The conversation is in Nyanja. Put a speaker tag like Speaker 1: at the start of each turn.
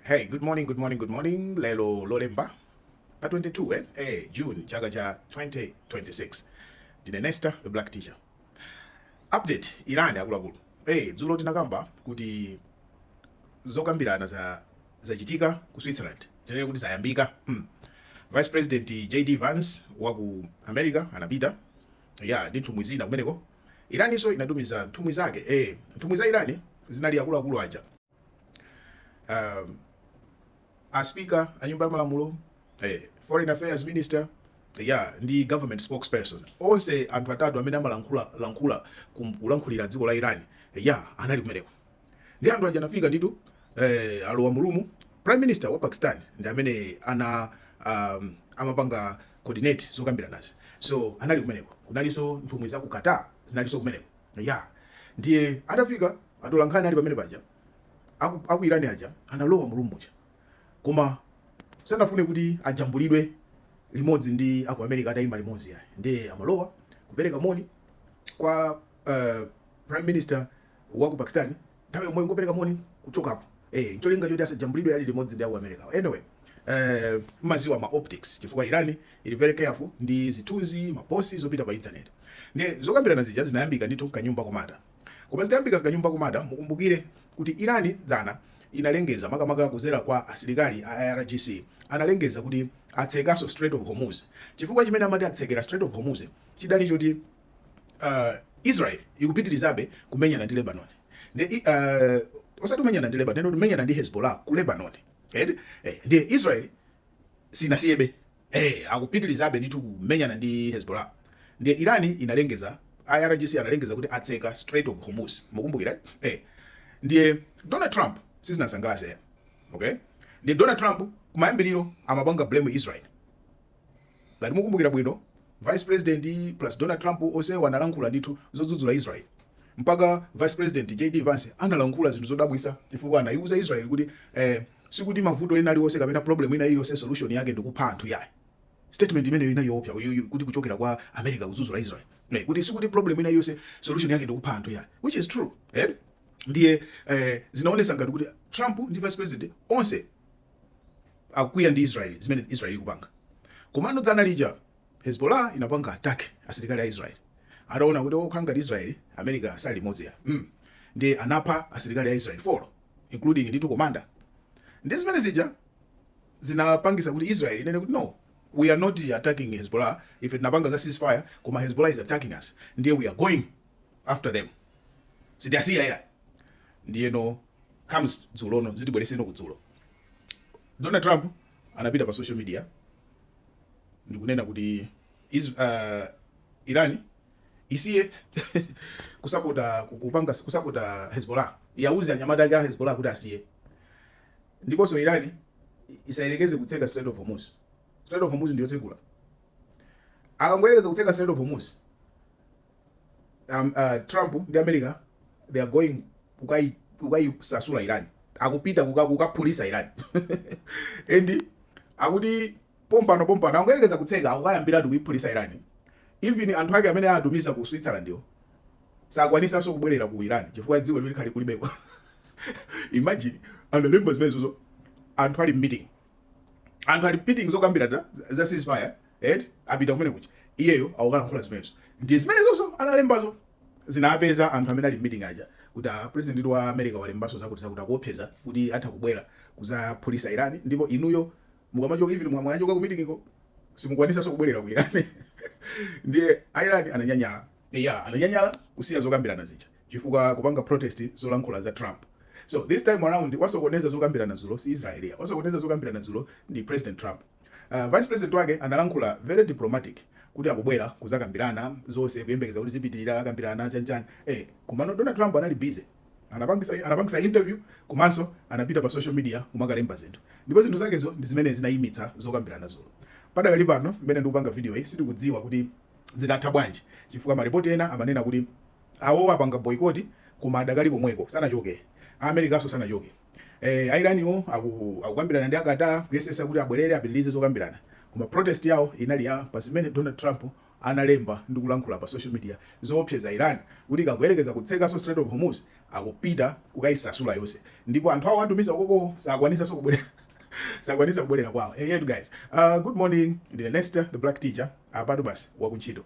Speaker 1: Hey, good morning. Lelo Lolemba. Pa 22, June, chaka cha 2026. Dine Nesta, the black teacher. Update, Iran akuluakulu. Dzulo tinakamba kuti zokambirana zachitika ku Switzerland. Chenye kuti zayambika. Vice President JD Vance waku America anapita. Ndi nthumwi zina kumeneko. Iran iso inatumiza nthumwi zake. Nthumwi za Iran zinali akuluakulu aja. A speaker a nyumba ya malamulo, foreign affairs minister, ndi government spokesperson. Onse anthu atatu amene amalankhula kulankhulira dziko la Iran, anali kumeneko. Ndi anthu aja anafika nditu alowa mulumu. Prime Minister wa Pakistan ndi amene amapanga coordinate zokambiranazi. So anali kumeneko. Kunalinso nthumwi za ku Qatar zinalinso kumeneko. Ndiye atafika atolankhani ali pamene paja. Aku Iran aja analowa mulumu muja. Koma sanafune kuti ajambulidwe limodzi ndi aku America atayima limodzi yayi. Ndiye amalowa kupereka moni kwa Prime Minister wa ku Pakistan. Nthawi yomwe ngopereka moni kuchokapo. Ncholinga choti asajambulidwe ali limodzi ndi aku America. Anyway, maziwa ma optics chifukwa Iran ili very careful ndi zithunzi maposi zopita pa internet. Ndiye zokambirana zija zinayambika ndithu kanyumba komada. Koma zitayambika kanyumba komada, mukumbukire kuti Iran dzana inalengeza makamaka kuzera kwa asilikali a IRGC analengeza kuti atsekaso Strait of Hormuz. Chifukwa chimene amati atsekera Strait of Hormuz chidali choti Israel ikupitirizabe kumenyana ndi Lebanon. Osati kumenyana ndi Lebanon, kumenyana ndi Hezbollah ku Lebanon. Ndiye Israel sinasiyebe akupitirizabe nditu kumenyana ndi Hezbollah. Ndiye Iran inalengeza, IRGC analengeza kuti atseka Strait of Hormuz. Mukumbukira? Ndiye Donald Trump sizinasangalatsa ya. Okay? Ndiye Donald Trump kumayambiriro amapanga blame Israel. Ngati mukumbukira bwino, Vice President plus Donald Trump onse wanalankhula ndithu zodzudzula Israel. Mpaka Vice President JD Vance analankhula zinthu zodabwisa chifukwa anayuza Israel kuti sikuti mavuto ena aliwonse kapena problem ina iliyonse solution yake ndikupha anthu yayi. Statement imene ina yopya kuti kuchokera kwa America kudzudzula Israel. Kuti sikuti problem ina iliyonse solution yake ndikupha anthu yayi. Which is true. Ndiye zinaonesa ngati kuti Trump ndi Vice President onse akwiya ndi Israel zimene Israel ikupanga. Komano dzana lija Hezbollah inapanga attack asilikali a Israel. Adaona kuti okhanga ndi Israel America sali modzi ya. Ndiye anapha asilikali a Israel 4 including nditu commander. Ndi zimene zija zinapangisa kuti Israel inene kuti no, we are not attacking Hezbollah. If tinapanga za ceasefire, koma Hezbollah is attacking us. Ndiye we are going after them. Sidasiya ya. Ndiye no comes dzulono zitibwereseno kudzulo. Donald Trump anapita pa social media ndikunena kuti Iran isiye kusapota Hezbollah. Yauze anyamata ya Hezbollah kuti asiye. Ndiponso Iran isayerekeze kutseka Strait of Hormuz. Strait of Hormuz ndiyo tsekula. Akangweleza kutseka Strait of Hormuz. Trump ndi America they are going kukayisasula Iran. Akupita kukaphulisa Iran. Endi akuti pompano angwelekeza kutseka akukayambira kuyiphulisa Iran. Even anthu ake amene atumiza ku Switzerland yo sakwanisa so kubwerera ku Iran chifukwa dziko lili khali kulibeko. Imagine analemba zimenezo anthu ali meeting zokambirana za ceasefire apita kumene kuchi iyeyo akukalankhula zimenezo. Ndi zimenezo analembazo zinapeza anthu amene ali meeting aja kuti president wa America walembaso zakuti akuopseza kuti atha kubwera kuzaphulisa Iran. Ndipo inuyo mukamachoka even mwachoka ku meeting iko simukwanisa so kubwerera ku Iran. Ndiye Iran ananyanyala kusiya zokambirana zija chifukwa kupanga protest zolankhula za Trump. So this time around wasokoneza zokambirana zulo si Israel. Wasokoneza zokambirana zulo ndi President Trump. Vice President wake analankhula very diplomatic kuti akubwera kuzakambirana zonse kuyembekeza kuti zipitirira akambirana chanchani. Kumano Donald Trump anali busy. Anapangisa interview komanso anapita pa social media kumakalemba zinthu. Ndipo zinthu zakezo ndi zimene zinayimitsa zokambirana zulo. Padakali pano mmene ndikupanga video iyi sitikudziwa kuti zitatha bwanji chifukwa maripoti ena amanena kuti awo apanga boycott koma adakali komweko sanachoke. America aso sanachoke. Iran yo akukambirana ndi akata kuyesesa kuti abwerere apitirize zokambirana. Koma protest yawo inali ya pa zimene Donald Trump analemba ndi kulankhula pa social media zoopseza Iran kuti ikagoyerekeza kutsekaso Strait of Hormuz akupita kukayisasula yonse, ndipo anthu awo atumiza koko sakwanisanso kubwerera kwawo. Hey, guys, good morning. Ndine Nesta the Black Teacher, apatu basi wakuntchito.